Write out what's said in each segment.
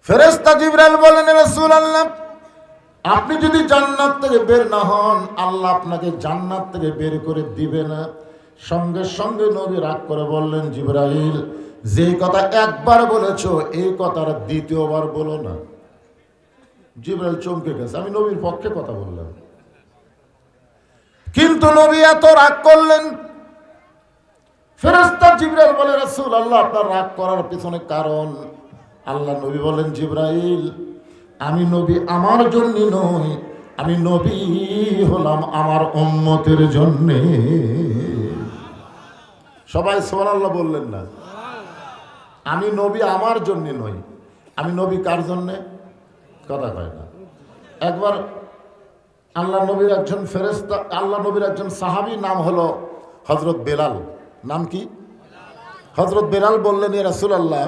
ফেরেশতা জিবরাইল বলেন, রাসূলুল্লাহ, আপনি যদি জান্নাত থেকে বের না হন, আল্লাহ আপনাকে জান্নাত থেকে বের করে দিবে না। সঙ্গে সঙ্গে নবী রাগ করে বললেন, জিবরাইল, যে কথা একবার বলেছো এই কথার দ্বিতীয়বার বলো না। জিবরাইল চমকে গেছে, আমি নবীর পক্ষে কথা বললাম। কিন্তু নবী এত রাগ করলেন। ফেরেশতা জিবরাইল বলে, রাসূলুল্লাহ, আপনার রাগ করার পিছনে কারণ। আল্লাহ নবী বলেন, জিবরাইল, আমি নবী আমার জন্য নই, আমি নবী হলাম আমার উম্মতের জন্যে। সবাই সুবহানাল্লাহ বললেন না? আমি নবী আমার জন্য নই, আমি নবী কার জন্যে? কথা কয় না। একবার আল্লাহ নবীর একজন ফেরেশতা, আল্লাহ নবীর একজন সাহাবী, নাম হলো হযরত বেলাল। নাম কি? হযরত বেলাল বললেন, ইয়া রাসূলুল্লাহ,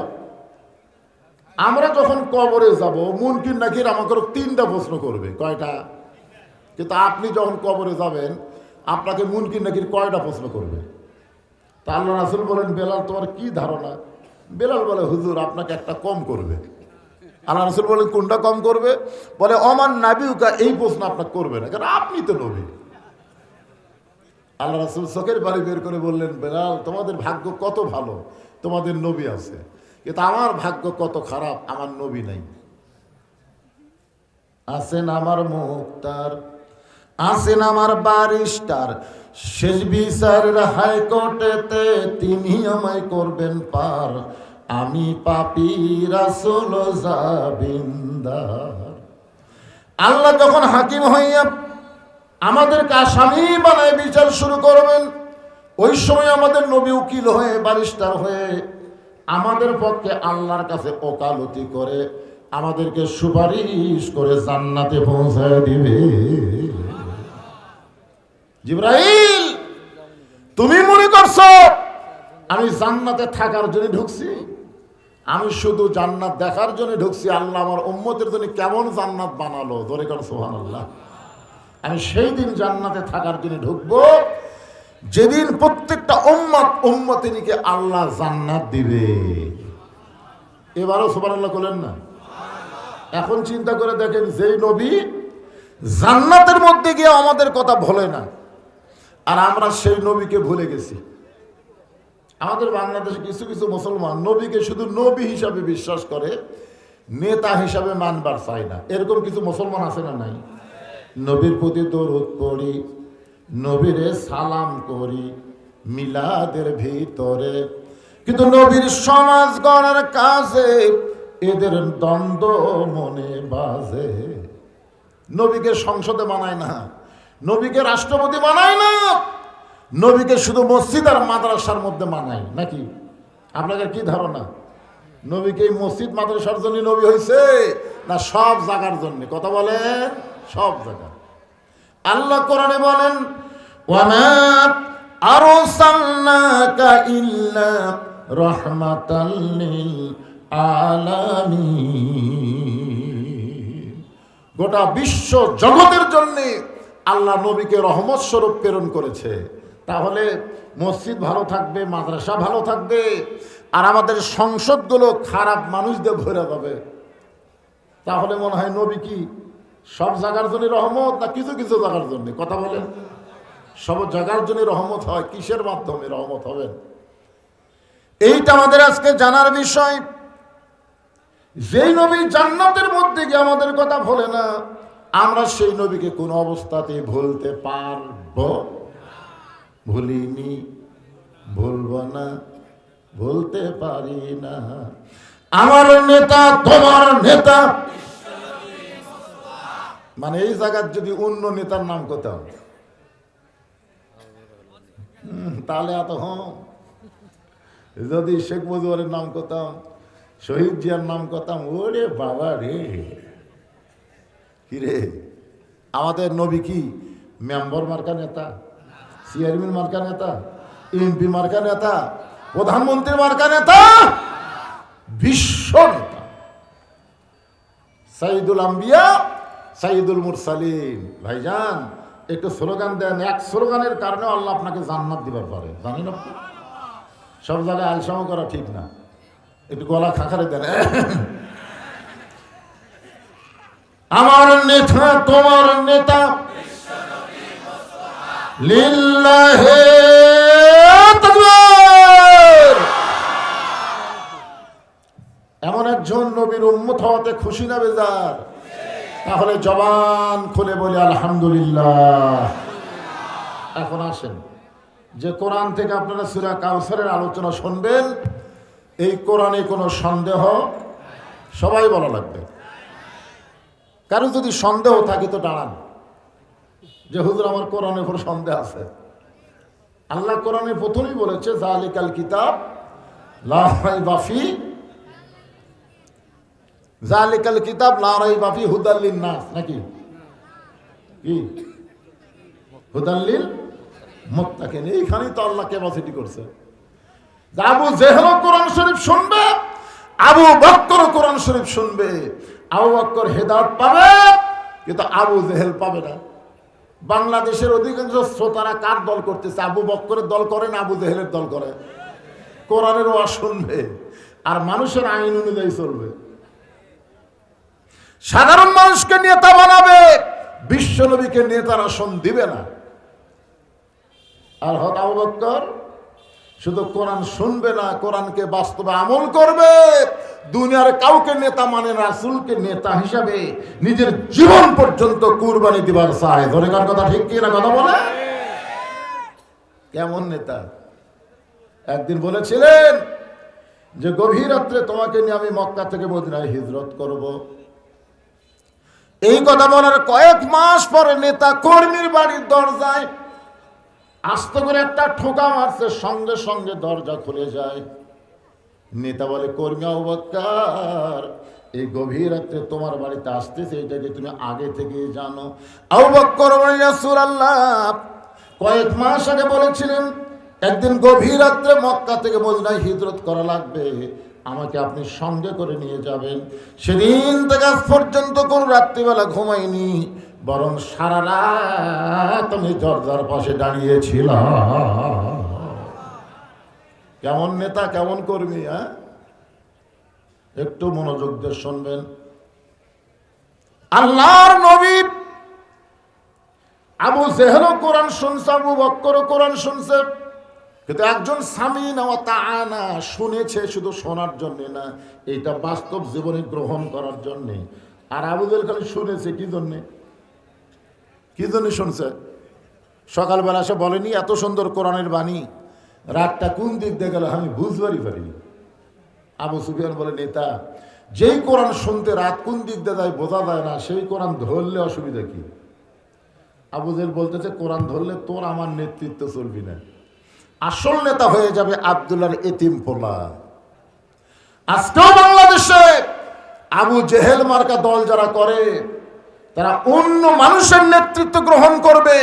আমরা যখন কবরে যাব, মুনকির নাকির আমাকে 3টা প্রশ্ন করবে। কয়টা? কিন্তু আপনি যখন কবরে যাবেন, আপনাকে মুনকির নাকির কয়টা প্রশ্ন করবে? তা আল্লাহ রাসূল বলেন, বেলাল, তোমার কি ধারণা? বেলাল বলে, হুজুর, আপনাকে একটা কম করবে। আল্লাহ রাসূল বলেন, কোনটা কম করবে? বলে, অমান নাবিউকা, এই প্রশ্ন আপনাকে করবে না, কারণ আপনি তো নবী। আল্লাহ রাসূল চোখের পানি বের করে বললেন, বেলাল, তোমাদের ভাগ্য কত ভালো, তোমাদের নবী আছে, কিন্তু আমার ভাগ্য কত খারাপ, আমার নবী নাই। আছেন আমার মুক্তার, আছেন আমার বারিস্টার, শেষ বিচারের হাইকোর্টেতে তিনি আমায় করবেন পার, আমি পাপী রাসূল জাবিন্দার। আল্লাহ যখন হাকিম হইয়া আমাদেরকে আসামি বানায় বিচার শুরু করবেন, ওই সময় আমাদের নবী উকিল হয়ে, বারিস্টার হয়ে আমাদের পক্ষে আল্লাহর কাছে ওকালতি করে আমাদেরকে সুপারিশ করে জান্নাতে পৌঁছায় দিবে। জিবরাইল, তুমি মনে করছো আমি জান্নাতে থাকার জন্য ঢুকছি? আমি শুধু জান্নাত দেখার জন্য ঢুকছি। আল্লাহ আমার উম্মতের জন্য কেমন জান্নাত বানালো, জোরে কর সুবহানাল্লাহ। আমি সেই দিন জান্নাতে থাকার জন্য ঢুকবো যেদিন প্রত্যেকটা উম্মতিনীকে আল্লাহ জান্নাত দিবে। এবারও সুবহানাল্লাহ বলেন না? এখন চিন্তা করে দেখেন, যেই নবী জান্নাতের মধ্যে গিয়ে আমাদের কথা ভোলে না, আর আমরা সেই নবীকে ভুলে গেছি। আমাদের বাংলাদেশে কিছু কিছু মুসলমান নবীকে শুধু নবী হিসাবে বিশ্বাস করে, নেতা হিসাবে মানবার চায় না। এরকম কিছু মুসলমান আছে না নাই? নবীর প্রতি দরুদ পড়ি, নবীরে সালাম করি মিলাদের ভিতরে, কিন্তু নবীর সমাজ গড়ার কাজে এদের দ্বন্দ্ব মনে বাজে। নবীকে সংসদে বানায় না, নবীকে রাষ্ট্রপতি বানায় না, নবীকে শুধু মসজিদ আর মাদ্রাসার মধ্যে মানায় নাকি? আপনাদের কি ধারণা? নবীকে মসজিদ মাদ্রাসার জন্য নবী হয়েছে না সব জায়গার জন্য? কথা বলেন, সব জায়গা। আল্লাহ কোরআনে বলেন, ওয়ামা আরসালনাকা ইল্লা রাহমাতাল লিল আলামিন। গোটা বিশ্ব জগতের জন্য আল্লাহ নবীকে রহমত স্বরূপ প্রেরণ করেছে। তাহলে মসজিদ ভালো থাকবে, মাদ্রাসা ভালো থাকবে, আর আমাদের সংসদগুলো খারাপ মানুষদের ভরে যাবে। তাহলে মনে হয় নবী কি সব জায়গার জন্য রহমত, না কিছু কিছু জায়গার জন্য? কথা বলেন। সব জায়গার জন্য রহমত হয়, কিসের মাধ্যমে রহমত হবেন? এইটা আমাদের আজকে জানার বিষয়। যেই নবী জান্নাতের মধ্যে গিয়ে আমাদের কথা ভোলে না, আমরা সেই নবীকে কোন অবস্থাতে ভুলতে পারবো? ভুলিনি, ভুলবো না, ভুলতে পারি না। আমার নেতা তোমার নেতা, মানে এই জায়গার যদি অন্য নেতার নাম করতাম তাহলে এত যদি শেখ মুজিবুরের নাম করতাম, শহীদ জিয়ার নাম করতাম, ওরে বাবা রে, কি রে! আমাদের নবী কি মেম্বার মার্কা নেতা, চেয়ারম্যান মার্কা নেতা, এমপি মার্কা নেতা, প্রধানমন্ত্রী মার্কা নেতা, বিশ্ব নেতা, সাইয়্যিদুল আম্বিয়া সাইয়্যিদুল মুরসালিন। ভাইজান, একটু স্লোগান দেন। এক স্লোগানের কারণে আল্লাহ আপনাকে জান্নাত দিবার পারে, জানেন আপনি? সব জায়গায় আলসামো করা ঠিক না, একটু গলা খাখারে দেন। আমার নেতা তোমার নেতা লিল্লাহে তাকবীর। এমন একজন নবীর উম্মত হওয়াতে খুশি না বেজার? তাহলে জবান খুলে বলি আলহামদুলিল্লাহ। এখন আসেন, যে কোরআন থেকে আপনারা সূরা কাউসারের আলোচনা শুনবেন, এই কোরআনে কোনো সন্দেহ? সবাই বলা লাগবে। কারো যদি সন্দেহ থাকে তো দাঁড়ান, যে হুজুর আমার কোরআনের উপর সন্দেহ আছে। আল্লাহ কোরআনে প্রথমেই বলেছে যালিকাল কিতাব লা রাইবা ফি, যালিকাল কিতাব লা রাইবা ফি হুদাল লিন-নাস, নাকি কি হুদাল লিল মুত্তাকিন। এইখানেই তো আল্লাহ ক্যাপাসিটি করছে। আবু জেহেল কোরআন শরীফ শুনবে, আবু বকর কোরআন শরীফ শুনবে। আবু বকর হেদায়েত পাবে, কিন্তু আবু জেহেল পাবে না। বাংলাদেশের অধিকাংশ শ্রোতারা কার দল করতেছে? আবু বকরের দল করে না আবু জেহেলের দল করে? কোরআনের ওয়াজ শুনবে আর মানুষের আইন অনুযায়ী চলবে। সাধারণ মানুষকে নেতা বানাবে, বিশ্ব নবীকে নেতার আসন দিবে না। আর হত আবু বকর শুধু কোরআন শুনবে না, কোরআনকে বাস্তবে আমল করবে। দুনিয়ার কাউকে নেতা মানে না, রাসূলকে নেতা হিসাবে নিজের জীবন পর্যন্ত কুরবানি দিবার চায়। ধরে কার কথা ঠিক কি না? কথা বলে কেমন নেতা? একদিন বলেছিলেন যে গভীর রাত্রে তোমাকে নিয়ে আমি মক্কা থেকে মদিনায় হিজরত করব। এই কথা বলার কয়েক মাস পরে নেতা কর্মীর বাড়ির দরজায় আস্তে করে একটা ঠোকা মারছে, সঙ্গে সঙ্গে দরজা খুলে যায়। নেতা বলে, কর্মী আবু বকর, এই গভীর রাত্রে তোমার বাড়িতে আসতেছে, এটাকে তুমি আগে থেকে জানো? আবু বকর বলে, ইয়া রাসূলুল্লাহ, কয়েক মাস আগে বলেছিলেন একদিন গভীর রাত্রে মক্কা থেকে মদিনায় হিজরত করা লাগবে, আমাকে আপনি সঙ্গে করে নিয়ে যাবেন। সেদিন থেকে আজ পর্যন্ত কোন রাত্রিবেলা ঘুমাইনি, বরং সারা রাত আমি দরজার পাশে দাঁড়িয়েছিলাম। কেমন নেতা, কেমন কর্মী! হ্যাঁ, একটু মনোযোগ দিয়ে শুনবেন। আল্লাহর নবী আবু জেহেল কোরআন শুনছে, আবু বকর কোরআন শুনছে, কিন্তু একজন সামিন ওয়া তাআনা শুনেছে শুধু শোনার জন্য না, এটা বাস্তব জীবনে গ্রহণ করার জন্য। আর আবু জেহেল খালি শুনেছে কি জন্যে? কি জন্য শুনছে? সকালবেলা সে বলেনি এত সুন্দর কোরআনের বাণী, রাতটা কোন দিক দিয়ে গেল আমি বুঝবারই পারিনি। আবু সুফিয়ান বলে, নেতা, যেই কোরআন শুনতে রাত কোন দিক দিয়ে যায় বোঝা যায় না, সেই কোরআন ধরলে অসুবিধা কি? আবু জেহেল বলতেছে, কোরআন ধরলে তোর আমার নেতৃত্ব চলবি না, আসল নেতা হয়ে যাবে আব্দুল্লাহর এতিম পোলা। আজকেও বাংলাদেশে আবু জেহেল মার্কা দল যারা করে, তারা অন্য মানুষের নেতৃত্ব গ্রহণ করবে,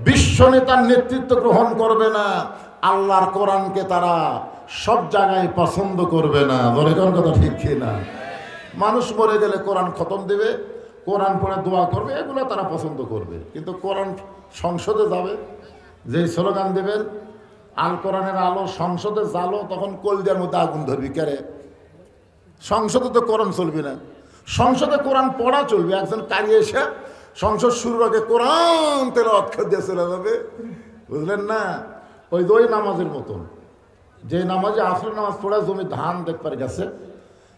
বিশ্ব নেতার নেতৃত্ব গ্রহণ করবে না। আল্লাহর কোরআনকে তারা সব জায়গায় পছন্দ করবে না। বলে কোন কথা ঠিক কিনা? মানুষ মরে গেলে কোরআন খতম দেবে, কোরআন পড়ে দোয়া করবে, এগুলো তারা পছন্দ করবে। কিন্তু কোরআন সংসদে যাবে, যেই স্লোগান দেবেন আল কোরআনের আলো সংসদে জ্বালো, তখন কলজার মধ্যে আগুন ধরবি। কেরে? সংসদে তো কোরআন চলবে না, সংসদে কোরআন পড়া চলবে। একজন কারি এসে সংসদ শুরুর আগে কোরআন তেলাওয়াত করে দিয়ে চলে যাবে, বুঝলেন না? ওই নামাজের মতন, যে নামাজে আসরের নামাজ পড়ে জমি ধান দেখবার গেছে,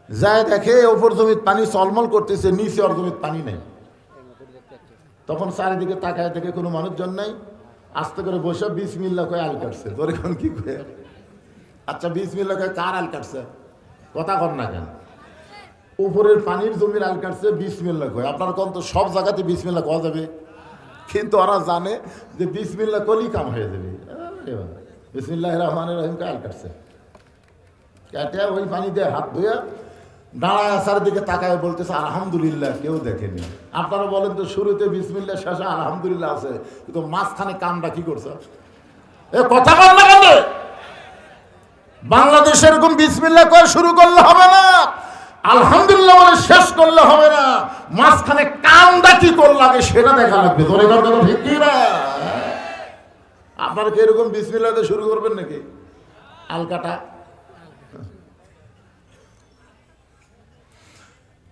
যায় দেখে ওপর জমির পানি চলমল করতেছে, নিচে আর জমির পানি নেই। তখন চারিদিকে তাকায় দেখে কোনো মানুষজন নাই, আস্তে করে বসে বিসমিল্লাহ কয়ে আল কাটছে। তোর এখন কি কয়ে? আচ্ছা, বিসমিল্লাহ কয়ে কার আল কাটছে? কথা কর না কেন? উপরের পানির জমির আল কাটছে বিসমিল্লাহ কয়ে। আপনার কোন তো সব জায়গাতে বিসমিল্লাহ কওয়া যাবে, কিন্তু ওরা জানে যে বিসমিল্লাহ করলেই কাম হয়ে যাবে। বিসমিল্লাহির রহমানির রহিম কে আল কাটছে, কেটে ওই পানি দিয়ে হাত ধুয়ে দাঁড়ায় চারিদিকে তাকায় বলতেছে আলহামদুলিল্লাহ, কেউ দেখেনি। আপনারা বলেন তো, শুরুতে বিসমিল্লাহ, শেষে আলহামদুলিল্লাহ আছে, কিন্তু মাঝখানে কামটা কি করছে? এ কথা বল না কেন? বাংলাদেশে এরকম বিসমিল্লাহ করে শুরু করলে হবে না, আলহামদুলিল্লাহ বলে শেষ করলে হবে না, মাঝখানে কামটা কি করলে আগে সেটা দেখা লাগবে। ধরে কথা ঠিক কি না? আপনারা কি এরকম বিসমিল্লাহ দিয়ে শুরু করবেন নাকি? আলকাটা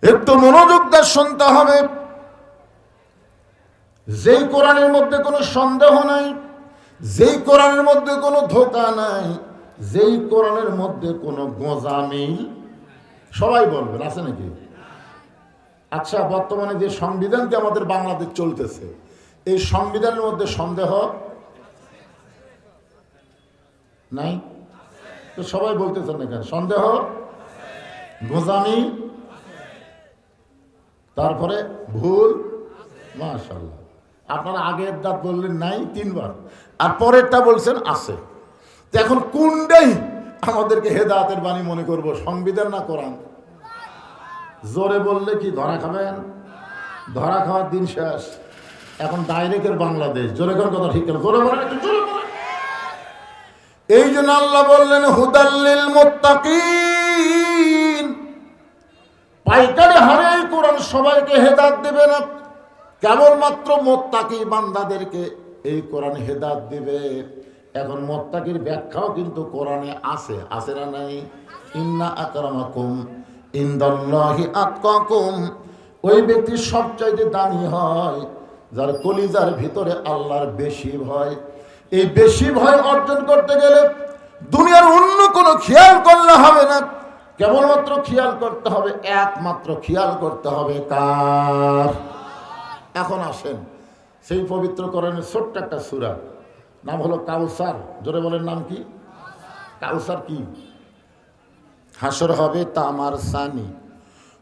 একটু মনোযোগ দিয়ে শুনতে হবে। যেই কোরআনের মধ্যে কোনো সন্দেহ নাই, যেই কোরআনের মধ্যে কোনো ধোঁকা নাই, যেই কোরআনের মধ্যে কোনো গোঁজামিল, সবাই বলবেন আছে নাকি? আচ্ছা, বর্তমানে যে সংবিধানটি আমাদের বাংলাদেশ চলতেছে, এই সংবিধানের মধ্যে সন্দেহ নাই? তো সবাই বলতেছেন না কেন? সন্দেহ, গোঁজামিল, তারপরে ভুল। মাশাআল্লাহ, আপনারা আগের দাঁত বললেন নাই 3 বার, আর পরেরটা বলছেন আছে। তো এখন কোনটাই আমাদেরকে হেদায়েতের বাণী মনে করব, সংবিধান না কোরআন? জোরে বললে কি ধরা খাবেন? ধরা খাওয়ার দিন শেষ। এখন ডাইরেক্টের বাংলাদেশ। জোরে কোন কথা ঠিক না? জোরে বলেন, একটু জোরে বলেন। এই জন্য আল্লাহ বললেন হুদাল্লিল মুত্তাকিন, পাইকারি হারে এই কোরআন সবাইকে হেদায়েত দেবে না, কেবলমাত্র মুত্তাকি বান্দাদেরকে এই কোরআন হেদায়েত দিবে। এখন মুত্তাকির ব্যাখ্যাও কিন্তু কোরআনে আছে, আছে না নাই? ইন্না আকরামাকুম ইনদাল্লাহি আতকাকুম, ওই ব্যক্তি সবচাইতে দামি হয় যার কলিজার ভিতরে আল্লাহর বেশি ভয়। এই বেশি ভয় অর্জন করতে গেলে দুনিয়ার অন্য কোনো খেয়াল করলে হবে না, কেবলমাত্র খেয়াল করতে হবে, একমাত্র খেয়াল করতে হবে কার? এখন আসেন সেই পবিত্র কোরআনের ছোট্ট একটা সূরা, নাম হলো কাউসার। জোরে বলেন, নাম কি? কাউসার কি? হাসর হবে তামার সানি,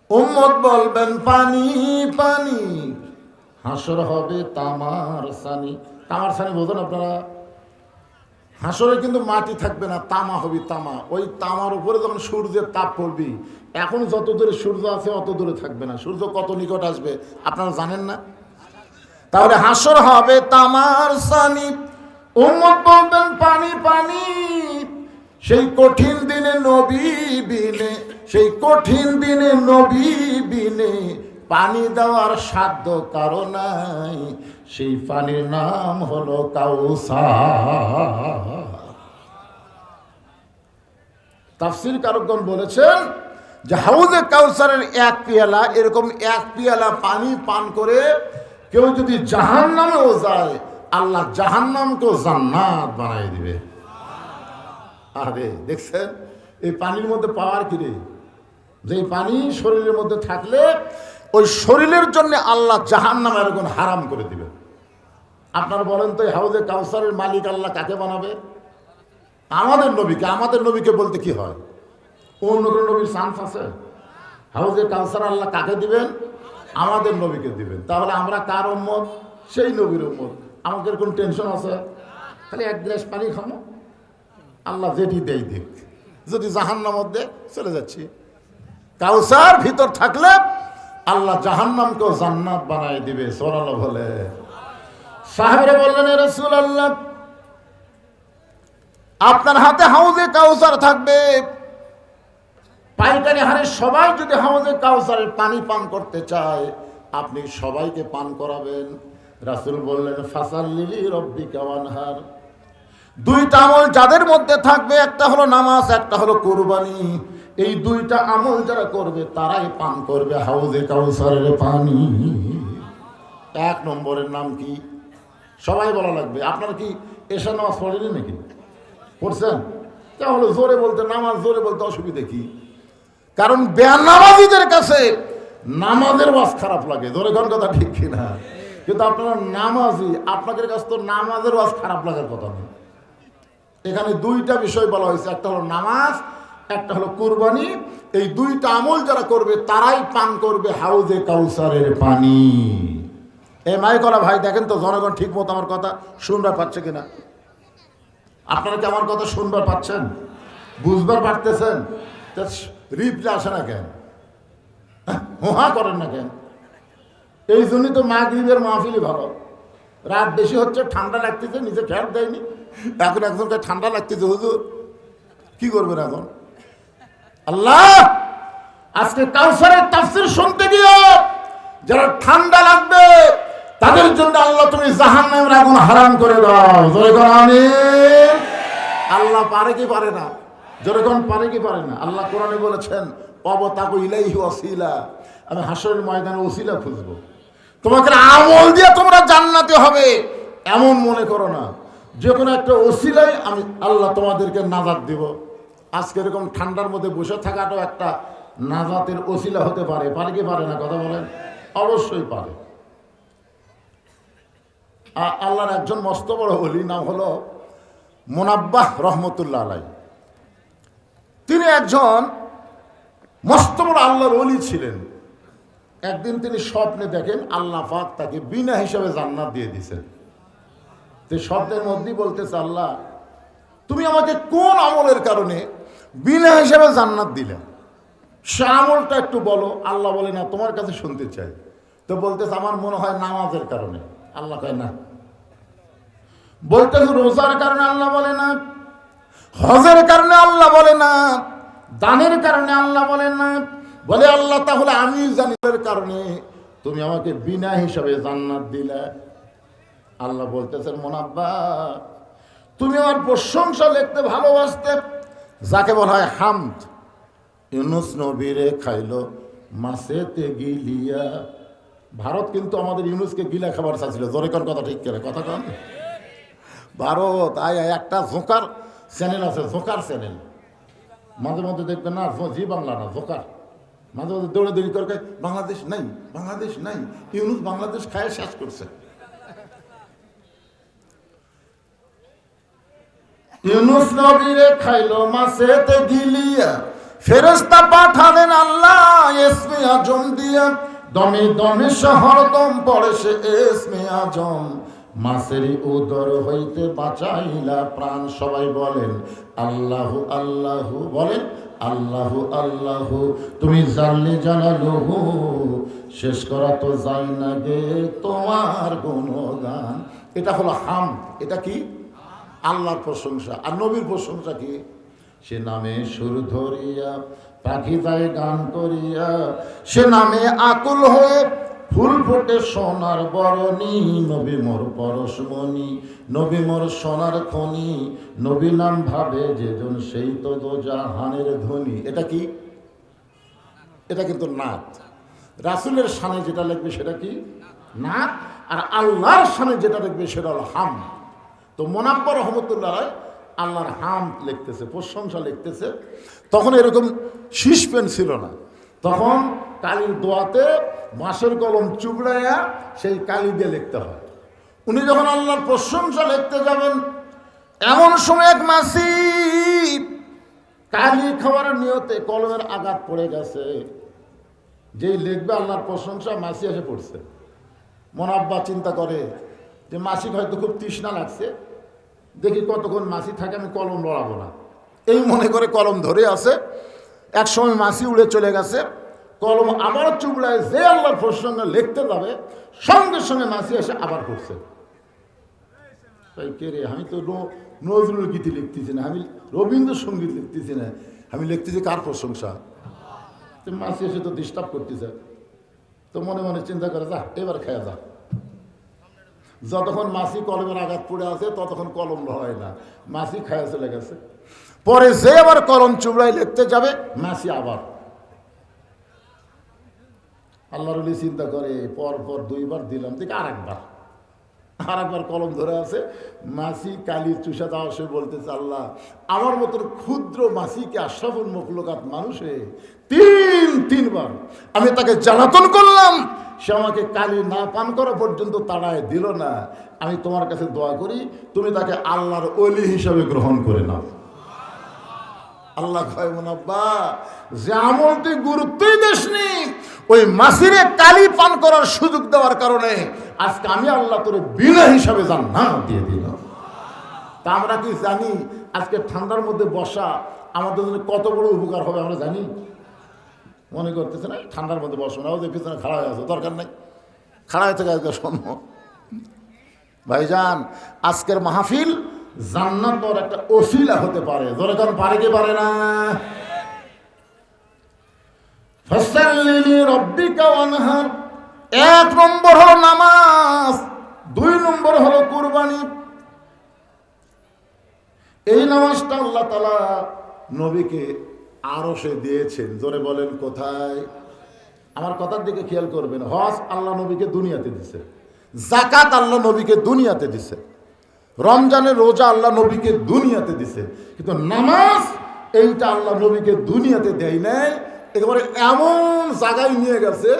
উম্মত বলবেন পানি পানি। হাসর হবে তামার সানি। তামার সানি বোঝেন আপনারা? হাসরে কিন্তু মাটি থাকবে না, তামা হবে তামা। ওই তামার উপরে যখন সূর্যের তাপ পড়বি, এখন যত দূরে সূর্য আছে অত দূরে থাকবে না। সূর্য কত নিকট আসবে আপনারা জানেন না? তাহলে হাসর হবে তামার সানি, উম্মত বলবেন পানি পানি। সেই কঠিন দিনে নবী বিনে, সেই কঠিন দিনে নবী বিনে পানি দেওয়ার সাধ্য কারো নাই, সেই পানির নাম হলো কাউসার। তাফসীর কারকগণ বলেছেন যে হাউজে কাউসারের 1 পেয়ালা, এরকম 1 পেয়ালা পানি পান করে কেউ যদি জাহান্নামেও যায়, আল্লাহ জাহান্নামকেও জান্নাত বানাই দিবে। আরে দেখছেন এই পানির মধ্যে পাওয়ার কি রে? যে পানি শরীরের মধ্যে থাকলে ওই শরীরের জন্য আল্লাহ জাহান্নাম এরকম হারাম করে দিবে। আপনারা বলেন তো, এই হাউজে কাউসারের মালিক আল্লাহ কাকে বানাবে? আমাদের নবীকে। আমাদের নবীকে বলতে কি হয়? অন্য কোনো নবীর চান্স আছে? হাউজে কাউসার আল্লাহ কাকে দিবেন? আমাদের নবীকে দিবেন। তাহলে আমরা কার উম্মত? সেই নবীর উম্মত। আমাদের কোন টেনশন আছে? খালি 1 গ্লাস পানি খাবো, আল্লাহ যেটি দেয় দিক। যদি জাহান্নামের মধ্যে চলে যাচ্ছি, কাউসার ভিতর থাকলে আল্লাহ জাহান্নামকেও জান্নাত বানায় দিবে। সুবহানাল্লাহ বলে। সাহাবীরা বললেন, এ রাসূলুল্লাহ, আপনার হাতে হাউজে কাউসার থাকবে, পাইকারি হারে সবাই যদি হাউজে কাউসারের পানি পান করতে চায়, আপনি সবাইকে পান করাবেন। রাসূল বললেন, ফাসাল্লি রাব্বিকা ওয়ানহার। 2টা আমল যাদের মধ্যে থাকবে, একটা হলো নামাজ, একটা হলো কুরবানি। এই 2টা আমল যারা করবে তারাই পান করবে হাউজে কাউসারের পানি। 1 নম্বরের নাম কি? সবাই বলা লাগবে। আপনারা কি এশার নামাজ পড়েনি নাকি? পড়ছেন? তাহলে জোরে বলতে, নামাজ জোরে বলতে অসুবিধা কি? কারণ বেনামাজীদের কাছে নামাজের ওয়াজ খারাপ লাগে। জোরে কোন কথা ঠিক কিনা? কিন্তু আপনারা নামাজি, আপনাদের কাছে তো নামাজের ওয়াজ খারাপ লাগার কথা নেই। এখানে 2টা বিষয় বলা হয়েছে, একটা হলো নামাজ, একটা হলো কুরবানি। এই 2টা আমল যারা করবে তারাই পান করবে হাউজে কাউসারের পানি। এ মাইকলা ভাই দেখেন তো জনগণ ঠিক মতো আমার কথা শুনবার পাচ্ছে কিনা? আপনারা কি আমার কথা শুনবার পাচ্ছেন? বুঝবার পারতেছেন? রিপ্লে আসে না কেন? হোহা করেন না কেন? এই জন্যই তো মাগরিবের মাহফিলই ভালো। রাত বেশি হচ্ছে, ঠান্ডা লাগতেছে, নিজে ফ্যান দেয়নি, এখন একজনকে ঠান্ডা লাগতেছে। হুজুর কি করবেন এখন? আল্লাহ আজকে কাউসারের তাফসীর শুনতে গিয়ে যারা ঠান্ডা লাগবে তাদের জন্য আল্লাহ তুমি জাহান্নামের আগুন হারাম করে দাও। জোরে কোন আমিন। আল্লাহ পারে কি পারে না? জোরে কোন পারে কি পারে না? আল্লাহ কোরআনে বলেছেন, অবতাকু ইলাইহি ওয়াসিলা, আমি হাসরের ময়দানে ওসিলা খুঁজবো। তোমাকে আমল দিয়ে তোমরা জান্নাতে হবে এমন মনে করো না। যে কোনো একটা ওসিলায় আমি আল্লাহ তোমাদেরকে নাজাত দিব। আজকে এরকম ঠান্ডার মধ্যে বসে থাকাটাও একটা নাজাতের ওসিলা হতে পারে। পারে কি পারে না? কথা বলেন। অবশ্যই পারে। আল্লাহর একজন মস্ত বড় ওলি, নাম হলো মুনাব্বাহ রহমতুল্লাহ আলাই। তিনি একজন মস্ত বড় আল্লাহর ওলি ছিলেন। একদিন তিনি স্বপ্নে দেখেন আল্লাহ পাক তাকে বিনা হিসাবে জান্নাত দিয়ে দিয়েছেন। তো স্বপ্নের মধ্যেই বলতেছে, আল্লাহ তুমি আমাকে কোন আমলের কারণে বিনা হিসাবে জান্নাত দিলে? সে আমলটা একটু বলো। আল্লাহ বলে, না, তোমার কাছে শুনতে চাই। তো বলতেছে, আমার মনে হয় নামাজের কারণে। আল্লাহ কয় না। বলতেছে রোজার কারণে। আল্লাহ বলে না। হজের কারণে। আল্লাহ বলে না। দানের কারণে। আল্লাহ বলে না। বলে, আল্লাহ তাহলে আমি জানির কারণে তুমি আমাকে বিনা হিসাবে জান্নাত দিলে। আল্লাহ বলতেছেন, মুনাব্বা তুমি আমার প্রশংসা লিখতে ভালোবাসতে, যাকে বলা হয় হামদ। ইউনুস নবীরে খাইলো মাছেতে গিলিয়া। ভারত কিন্তু আমাদের ইউনুসকে গিলা খাবার চাইছিল। জোরে কোন কথা, ঠিক করে কথা কন। ভারত একটা ঝোঁকার চ্যানেল আছে, ঝোঁকার চ্যানেল। মাঝে মধ্যে দেখবেন না, জি বাংলা না, ঝোঁকার। মাঝে মধ্যে দৌড়ে দৌড়ি করে বাংলাদেশ নাই, বাংলাদেশ নাই। ইউনুস বাংলাদেশ খায় শেষ করছে। ইউনুস নবীরে খাইলো মাছেতে গিলিয়া, ফেরেশতা পাঠালেন আল্লাহ ইসমে আজম দিয়া। দমে দমে শহর দম পড়ে সে ইসমে আজম। মাছেরই উদর হইতে বাঁচাইলা প্রাণ। সবাই বলেন আল্লাহু আল্লাহু। বলেন আল্লাহু আল্লাহু। তুমি জানলে জানালহু, শেষ করা তো যাই না গে তোমার গুণগান। এটা হলো হামদ। এটা কি? আল্লাহর প্রশংসা। আর নবীর প্রশংসা কি? সে নামে সুর ধরিয়া পাখি যায় গান করিয়া, সে নামে আকুল হয়ে ফুল ফোটে সোনার বরণী। নবী মোর পরশমণি, নবী মোর সোনার খনি। নবী নাম ভাবে যেজন সেই তো দোজাহানের ধ্বনি। এটা কি? এটা কিন্তু নাত। রাসূলের শানে যেটা লিখবে সেটা কি? নাত। আর আল্লাহর শানে যেটা লিখবে সেটা হলো হামদ। তো মুনাব্বা রহমতুল্লাহ আল্লাহর হামদ লিখতেছে, প্রশংসা লিখতেছে। তখন এরকম শীষ পেন ছিল না। তখন কালির দোয়াতে বাঁশের কলম চুবড়াইয়া সেই কালি দিয়ে লিখতে হয়। উনি যখন আল্লাহর প্রশংসা লিখতে যাবেন, এমন সময় এক মাসি কালি খাওয়ার নিয়তে কলমের আঘাত পড়ে গেছে। যেই লিখবে আল্লাহর প্রশংসা, মাসি এসে পড়ছে। মুনাব্বা চিন্তা করে যে মাসিক হয়তো খুব তৃষ্ণা লাগছে, দেখি কতক্ষণ মাসি থাকে, আমি কলম লড়াবো না। এই মনে করে কলম ধরে আছে। এক সময় মাসি উড়ে চলে গেছে। কলম আবার চুবড়ায় যে আল্লাহর প্রসঙ্গে লিখতে যাবে, সঙ্গে সঙ্গে মাসি এসে আবার করছে। তাই কে রে, আমি তো নজরুল গীতি লিখতেছি না, আমি রবীন্দ্রসঙ্গীত লিখতেছি না, আমি লিখতেছি কার প্রশংসা? মাসি এসে তো ডিস্টার্ব করতেছে। তো মনে মনে চিন্তা করে, যা এবার খেয়া যা। যতক্ষণ মাসি কলমের আঘাত পড়ে আছে ততক্ষণ কলম লড়াই না, মাসি খায়া চলে গেছে। পরে যে আবার কলম চুবড়ায় লিখতে যাবে, মাসি আবার। আল্লাহর ওলি চিন্তা করে, পর পর দুইবার দিলাম, দেখি আরেকবার কলম ধরে আছে। মাসি কালির চুষা দেওয়া সে বলতেছে, আল্লাহ আমার মতন ক্ষুদ্র মাসিকে আশরাফুল মখলুকাত মানুষে তিনবার আমি তাকে জ্বালাতন করলাম, সে আমাকে কালি না পান করা পর্যন্ত তাড়ায় দিল না। আমি তোমার কাছে দোয়া করি, তুমি তাকে আল্লাহর ওলি হিসাবে গ্রহণ করে নাও। আল্লাহ কয়, মুনাব্বা যে আমল তুই গুরুত্বই দিসনি, ওই মাসিরে কালি পান করার সুযোগ দেওয়ার কারণে আজকে আমি আল্লাহ তোরে বিনা হিসাবে জান্নাত দিয়ে দিলাম। তা আমরা কি জানি আজকে ঠান্ডার মধ্যে বসা আমাদের জন্য কত বড় উপকার হবে? আমরা জানি? মনে করতেছে না ঠান্ডার মধ্যে বসো না, ওদের পিছনে খাড়া হয়ে আছে, দরকার নেই, খাড়া হয়ে থেকে আজকে শোনো ভাইজান। আজকের মাহফিল জান্নাত পাওয়ার একটা ওসিলা হতে পারে। ধরে কারণ পারে কি পারে না? ফাসাল্লি রাব্বিকা ওয়ানহার। 1 নম্বর হলো নামাজ, 2 নম্বর হলো কুরবানি। এই নামাজটা আল্লাহ তাআলা নবীকে আরশে দিয়েছেন। জোরে বলেন কোথায়? আমার কথার দিকে খেয়াল করবেন। হজ আল্লাহ নবীকে দুনিয়াতে দিছে, যাকাত আল্লাহ নবীকে দুনিয়াতে দিছে, রমজানের রোজা আল্লাহ নবীকে দুনিয়াতে দিছে, কিন্তু নামাজ এইটা আল্লাহ নবীকে দুনিয়াতে দেয় নাই। একেবারে এমন জায়গায় নিয়ে গেছে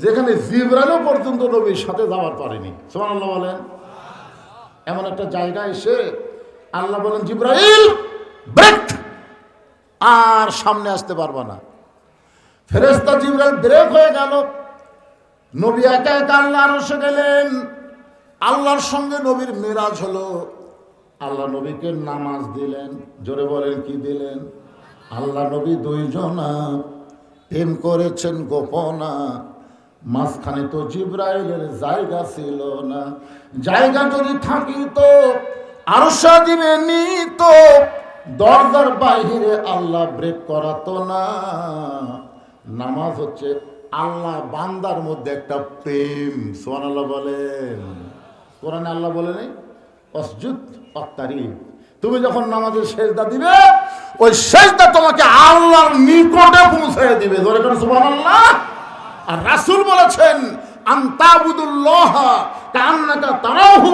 যেখানে জিবরাইলও পর্যন্ত নবীর সাথে যাওয়ার পারেনি। সুবহানাল্লাহ বলেন। এমন একটা জায়গায় এসে আল্লাহ বলেন, জিবরাইল ব্রেক, আর সামনে আসতে পারবা না। ফেরেশতা জিবরাইল ব্রেক হয়ে গেল। নবী একা একা আল্লাহর আরশে গেলেন। আল্লাহর সঙ্গে নবীর মেরাজ হলো। আল্লাহ নবীকে নামাজ দিলেন। জোরে বলেন, কি দিলেন? আল্লাহ নবী দুইজনা প্রেম করেছেন গোপনা, মাঝখানে তো জিবরাইলের জায়গা ছিল না। জায়গা যদি থাকিত আরশ দিবে নিত, দরজার বাইরে আল্লাহ ব্রেক করাতো না। নামাজ হচ্ছে আল্লাহ বান্দার মধ্যে একটা প্রেম। সুবহানাল্লাহ বলেন। কোরআনে আল্লাহ বলে নেই অসজুদ ওয়াক্তারিব, তুমি যখন নামাজের সেজদা দিবে ওই সেজদা তোমাকে আল্লাহর নিকটে পৌঁছে দিবে। জোরে করে সুবহানাল্লাহ। আর রাসূল বলেছেন, আনতাবুদুল্লাহ কাআন্নাকা তারাহু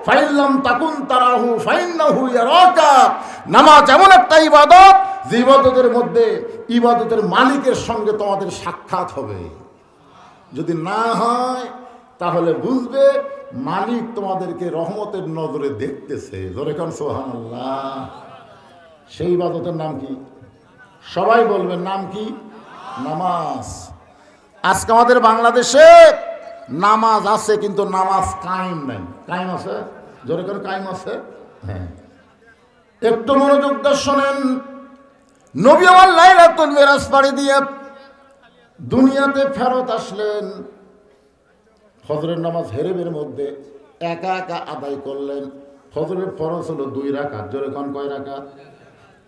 ফাইন লাম তাকুন তারাহু ফাইন্নাহু ইয়ারাকা। নামাজ এমন একটা ইবাদত যে ইবাদতের মধ্যে ইবাদতের মালিকের সঙ্গে তোমাদের সাক্ষাৎ হবে। যদি না হয় তাহলে বুঝবে মালিক তোমাদেরকে রহমতের নজরে দেখতেছে। জোরে কোন সুবহানাল্লাহ। সেই ইবাদতের নাম কি? সবাই বলবেন, নাম কি? নামাজ। আজকে আমাদের বাংলাদেশে নামাজ আছে কিন্তু নামাজ কায়েম নাই। কায়েম আছে? জোরে করে কায়েম আছে? হ্যাঁ। একটু মনোযোগ দিয়ে শোনেন। নবী আমার লাইলাতুল মিরাজ পাড়ি দিয়ে দুনিয়াতে ফেরত আসলেন। ফজরের নামাজ হেরেবের মধ্যে একা একা আদায় করলেন। ফজরের ফরজ হলো 2 রাকাত। জোরে কোন কয় রাকাত?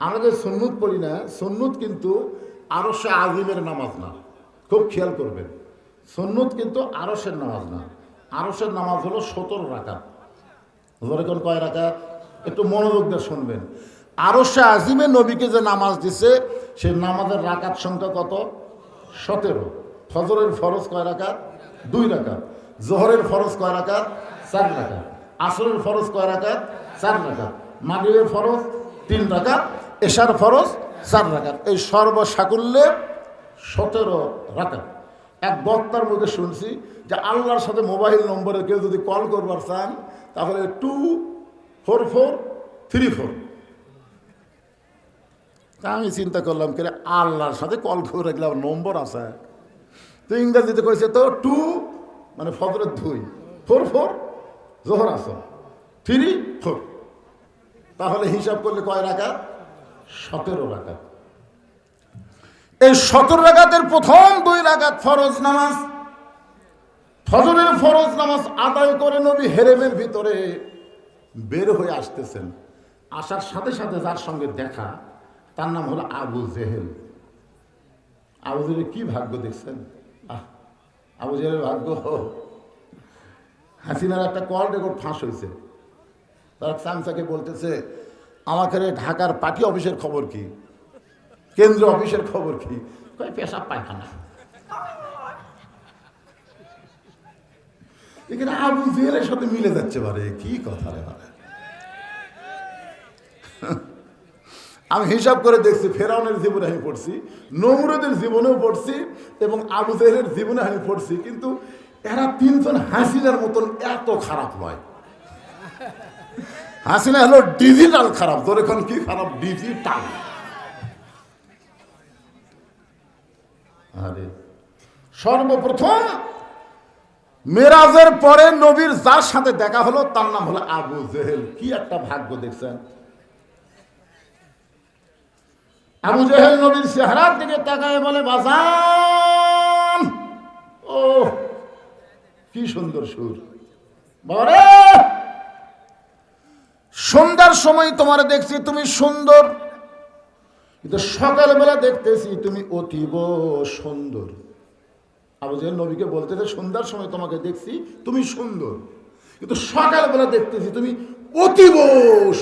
আমরা যে সুন্নত পড়ি না, সুন্নত কিন্তু আরশে আজিমের নামাজ না। খুব খেয়াল করবেন, সুন্নত কিন্তু আরশের নামাজ না। আরশের নামাজ হলো 17 রাকাত। জোরে কোন কয় রাকাত? একটু মনোযোগ দিয়ে শুনবেন। আরশে আজিমে নবীকে যে নামাজ দিছে সেই নামাজের রাকাত সংখ্যা কত? 17। ফজরের ফরজ কয় রাকাত? 2 রাকাত। জোহরের ফরজ কয় রাকাত? 4 রাকাত। আসরের ফরজ কয় রাকাত? 4 রাকাত। মাগরিবের ফরজ 3 রাকাত। এশার ফরজ 4 রাকাত। এই সর্বসাকুল্যে 17 রাকাত। এক বক্তার মুখে শুনছি যে আল্লাহর সাথে মোবাইল নম্বরে কেউ যদি কল করবার চান তাহলে 24434। তা আমি চিন্তা করলাম কে আল্লাহর সাথে কল করে রাখলাম নম্বর আছে তো ইংরেজিতে কইছে তো 2 মানে ফজরের 2, 44 জোহর আসর 34। তাহলে হিসাব করলে কয় রাকাত? 17 রাকাত। এই 17 রাকাতের প্রথম 2 রাকাত ফরজ নামাজ। ফজরের ফরজ নামাজ আদায় করে নবী হেরেমের ভিতরে বের হয়ে আসতেছেন। আসার সাথে সাথে যার সঙ্গে দেখা তার নাম হলো আবু জেহেল। আবু জেহেলের কি ভাগ্য দেখছেন? আবু জেহেলের ভাগ্য, হাসিনার একটা কল রেকর্ড ফাঁস হয়েছে। তার চামচাকে বলতেছে, আমাকে ঢাকার পার্টি অফিসের খবর কি, কেন্দ্রীয় অফিসের খবর কি? কয় পেশাব পায়খানা। এখানে আবু জেহেলের সাথে মিলে যাচ্ছে পারে, কি কথা রে পারে। আমি হিসাব করে দেখছি, ফেরাউনের জীবনে আমি পড়ছি, নমরুদের জীবনেও পড়ছি এবং আবু জেহেলের জীবনে আমি পড়ছি, কিন্তু এরা 3 জন হাসিনার মতন এত খারাপ নয়। হাসিনা হলো ডিজিটাল খারাপ। তোর এখন কি খারাপ? ডিজিটাল। আরে সর্বপ্রথম মেরাজের পরে নবীর যার সাথে দেখা হলো তার নাম হলো আবু জেহেল। কি একটা ভাগ্য দেখছেন। আবু জেহেল নবীর চেহারার দিকে তাকায় বলে, বাজান, ও কি সুন্দর সুর, বাবারে সন্ধ্যার সময় তোমার দেখছি তুমি সুন্দর, কিন্তু সকালবেলা দেখতেছি তুমি অতীব সুন্দর। আবু জেহেল নবীকে বলতেছে, সন্ধ্যার সময় তোমাকে দেখছি তুমি সুন্দর, কিন্তু সকালবেলা দেখতেছি তুমি অতীব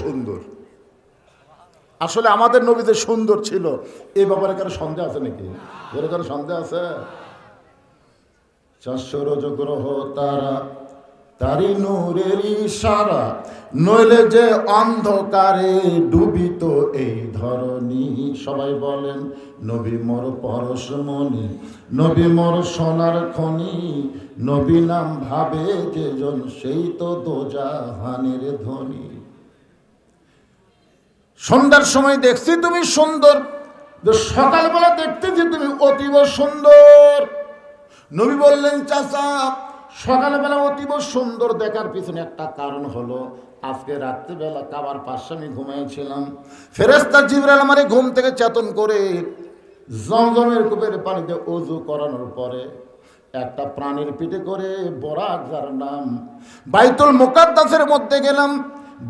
সুন্দর। আসলে আমাদের নবী যে সুন্দর ছিল এই ব্যাপারে কারো সন্দেহ আছে নাকি? এর কারো সন্দেহ আছে? চারশো গ্রহ তারা, তারি নূরের ইশারা, নইলে যে অন্ধকারে ডুবিত এই ধরনী। সবাই বলেন নবী মোর পরশমণি, নবী মোর সোনার খনি, নবী নাম ভাবে যেজন সেই তো দোজাহানের ধনী। সন্ধ্যার সময় দেখছি তুমি সুন্দর, সকালবেলা দেখতেছি তুমি অতীব সুন্দর। নবী বললেন চাচা, সকালবেলা অতীব সুন্দর দেখার পিছনে একটা কারণ হলো, আজকে রাত্রিবেলা কাবার পাশে আমি ঘুমাইছিলাম। ফেরেশতা জিবরাইল আমারে ঘুম থেকে চেতন করে জমজমের কূপের পানিতে ওযু করানোর পরে একটা প্রাণীর পিঠে করে বরাক, যার নাম, বাইতুল মুকাদ্দাসের মধ্যে গেলাম।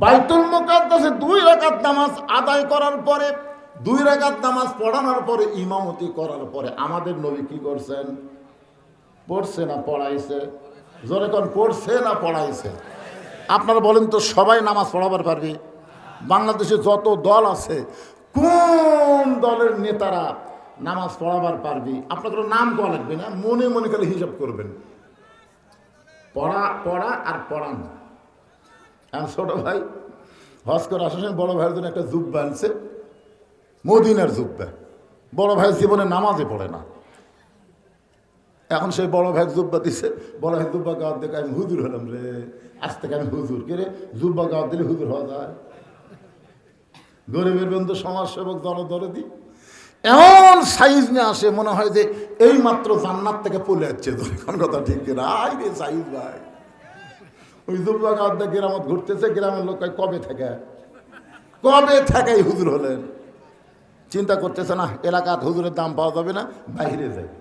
বাইতুল মুকাদ্দাসে 2 রাকাত নামাজ আদায় করার পরে, 2 রাকাত নামাজ পড়ানোর পরে, ইমামতি করার পরে আমাদের নবী কি করছেন? পড়ছে না পড়াইছে? জোরে কোন, পড়ছে না পড়াইছে? আপনারা বলেন তো, সবাই নামাজ পড়াবার পারবে? বাংলাদেশে যত দল আছে, কোন দলের নেতারা নামাজ পড়াবার পারবি? আপনাদের নাম করা লাগবে না, মনে মনে খালি হিসাব করবেন, পড়া পড়া আর পড়ান। আমি ছোট ভাই হজ করে আসার সময় বড় ভাইয়ের জন্য একটা জুব্বা আনছে, মদিনার জুব্বা। বড় ভাই জীবনে নামাজে পড়ে না, এখন সেই বড় ভাই জুব্বা দিছে। বড় ভাই জুব্বা গাওয়ার দেখে আমি হুজুর হলাম রে, আজ থেকে আমি হুজুর। কে রে, জুব্বা গাওয়ার দিলে হুজুর হওয়া যায়? গরিবের বন্ধু, সমাজসেবক, দরদি এমন সাইজ নিয়ে আসে, মনে হয় যে এই মাত্র জান্নাত থেকে পলে যাচ্ছে। এখন কথা ঠিক কিনা? আই রে সাইজ ভাই, ওই জুব্বা গাওয়ার দেখে গ্রামত ঘুরতেছে, গ্রামের লোক কবে থেকে হুজুর হলেন? চিন্তা করতেছে না এলাকাত হুজুরের দাম পাওয়া যাবে না, বাইরে যায়।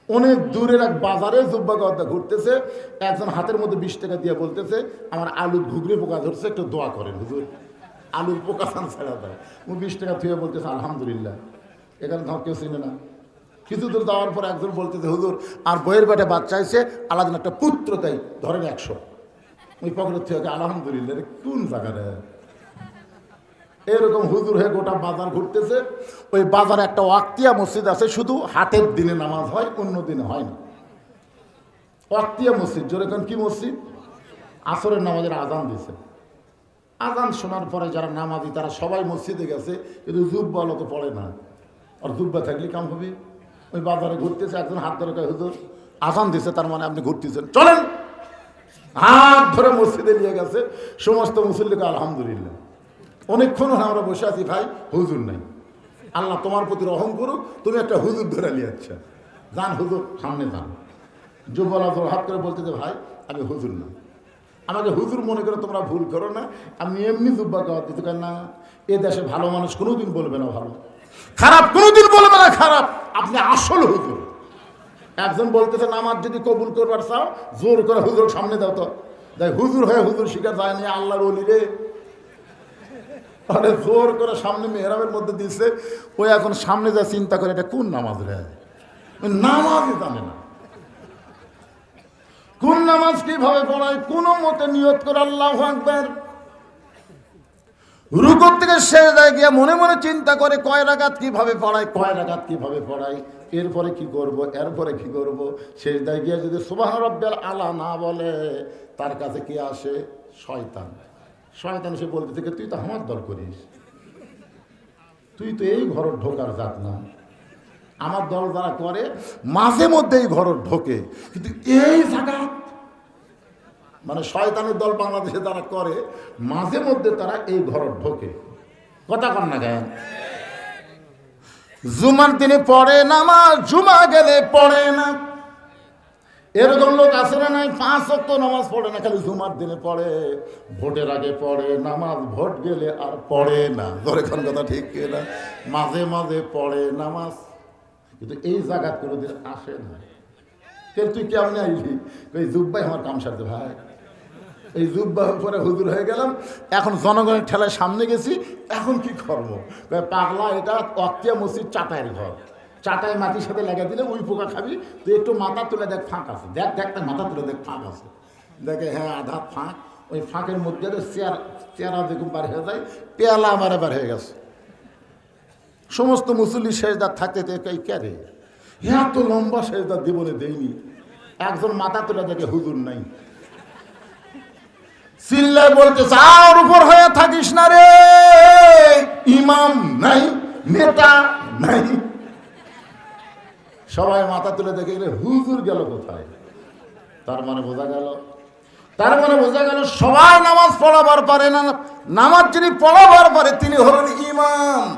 অনেক দূরের এক বাজারে জুব্বা গাওয়ার ঘুরতেছে, একজন হাতের মধ্যে 20 টাকা দিয়ে বলতেছে, আমার আলুর ঘুগরে পোকা ধরছে, একটু দোয়া করেন হুজুর, আলুর পোকা সান ছেড়া দেয়। ও 20 টাকা থুয়ে বলতেছে আলহামদুলিল্লাহ। এখানে ধর কেউ চিনে না। কিছু দূর যাওয়ার পর একজন বলতেছে, হুজুর আর বইয়ের পেটে বাচ্চা হয়েছে, আল্লাহ যেন একটা পুত্র দেয়, ধরেন 100। ওই পকেটের থেকে আলহামদুলিল্লাহ। কোন জায়গাটা? এরকম হুজুর হয়ে গোটা বাজার ঘুরতেছে। ওই বাজারে একটা ওয়াক্তিয়া মসজিদ আছে, শুধু হাটের দিনে নামাজ হয়, অন্য দিনে হয় না। ওয়াক্তিয়া মসজিদ, যেরকম কি মসজিদ? আসরের নামাজের আজান দিছে। আজান শোনার পরে যারা নামাজি তারা সবাই মসজিদে গেছে, কিন্তু জুব্বা তো পড়ে না। আর জুব্বা থাকলে কাম হবে? ওই বাজারে ঘুরতেছে, একজন হাত ধরে কয়, হুজুর আজান দিছে, তার মানে আপনি ঘুরতেছেন, চলেন। হাত ধরে মসজিদে নিয়ে গেছে। সমস্ত মুসল্লিকে আলহামদুলিল্লাহ। অনেকক্ষণ আমরা বসে আছি, ভাই হুজুর নাই। আল্লাহ তোমার প্রতি রহম করুক, তুমি একটা হুজুর ধরে নিয়ে যাচ্ছা, যান হুজুর সামনে যান। যুবলা হাত করে বলতে যে, ভাই আমি হুজুর না, আমাকে হুজুর মনে করে তোমরা ভুল করো না, আমি এমনি জুব্বা গাওয়ার দিতে পারি না। এ দেশে ভালো মানুষ কোনোদিন বলবে না ভালো, খারাপ কোনোদিন বলবে না খারাপ, আপনি আসল হুজুর। একজন বলতেছে, নামাজ যদি কবুল করবার চাও জোর করে হুজুর সামনে দাও। তো দেখ, হুজুর হয়ে হুজুর শিকার যায়নি, আল্লাহর ওলি রে। জোর করে সামনে মেহরাবের মধ্যে দিচ্ছে। ওই এখন সামনে যা চিন্তা করে, এটা কোন নামাজ রে? নামাজই জানে না, কোন নামাজ কিভাবে পড়ায়, কোন মতে নিয়ত করে আল্লাহু আকবার। রুকু থেকে সেজদায় গিয়ে মনে মনে চিন্তা করে, কয় রাকাত কিভাবে পড়ায়, কয় রাকাত কিভাবে পড়ায়, এরপরে কি করব, এরপরে কি করব। সেজদায় গিয়ে যদি সুবহান রাব্বিয়াল আলা না বলে, তার কাছে কি আসে? শয়তান। শয়তান এসে বলতে থেকে, তুই তো আমার দল করিস, তুই তো এই ঘর ঢোকার জাত না। আমার দল যারা করে মাঝে মধ্যে এই ঘর ঢোকে, কিন্তু এই জায়গা মানে শয়তানের দল বাংলাদেশে তারা করে, মাঝে মধ্যে তারা এই ঘর ঢোকে। কথা কন না কেন? জুমার দিনে পড়ে নামাজ, জুমা গেলে পড়ে না। এরকম লোক আছে না নাই? 5 ওয়াক্ত নামাজ পড়ে না, খালি জুমার দিনে পড়ে। ভোটের আগে পড়ে নামাজ, ভোট গেলে আর পড়ে না। ধরে কোন কথা ঠিক কিনা? মাঝে মাঝে পড়ে নামাজ, কিন্তু এই জায়গা কোনোদিন আসে না। কে তুই কেমন আইলি? এই জুব্বাই আমার কাম সারতে ভাই, এই জুব্বা পরে হুজুর হয়ে গেলাম, এখন জনগণের ঠেলায় সামনে গেছি, এখন কি করবো? পাগলা, এটা ওয়াক্তিয়া মসজিদ চাটাইয়ের ঘর, চাটাই মাটির সাথে লেগে দিলে ওই পোকা খাবি। তুই একটু মাথা তুলে দেখ, ফাঁক আছে, দেখ দেখ মাথা তুলে দেখ, ফাঁক আছে। দেখে হ্যাঁ, আধা ফাঁক। ওই ফাঁকের মধ্যে চেয়ারা যেরকম বার হয়ে যায়, পেয়ালা আমার বার হয়ে গেছে। সমস্ত মুসল্লি সেজদার থাকতে কে রে, এত লম্বা সেজদার জীবনে দেয়নি। একজন মাথা তুলে দেখে হুজুর নাই। চিল্লায় বলতেছে, আর উপর হয়ে থাকিস না রে, ইমাম নাই, নেতা নাই। সবাই মাথা তুলে দেখে গেলে হুজুর গেল কোথায়? তার মানে বোঝা গেল সবাই নামাজ পড়াবার পারে না। নামাজ যিনি পড়াবার পারে তিনি হলেন ইমাম।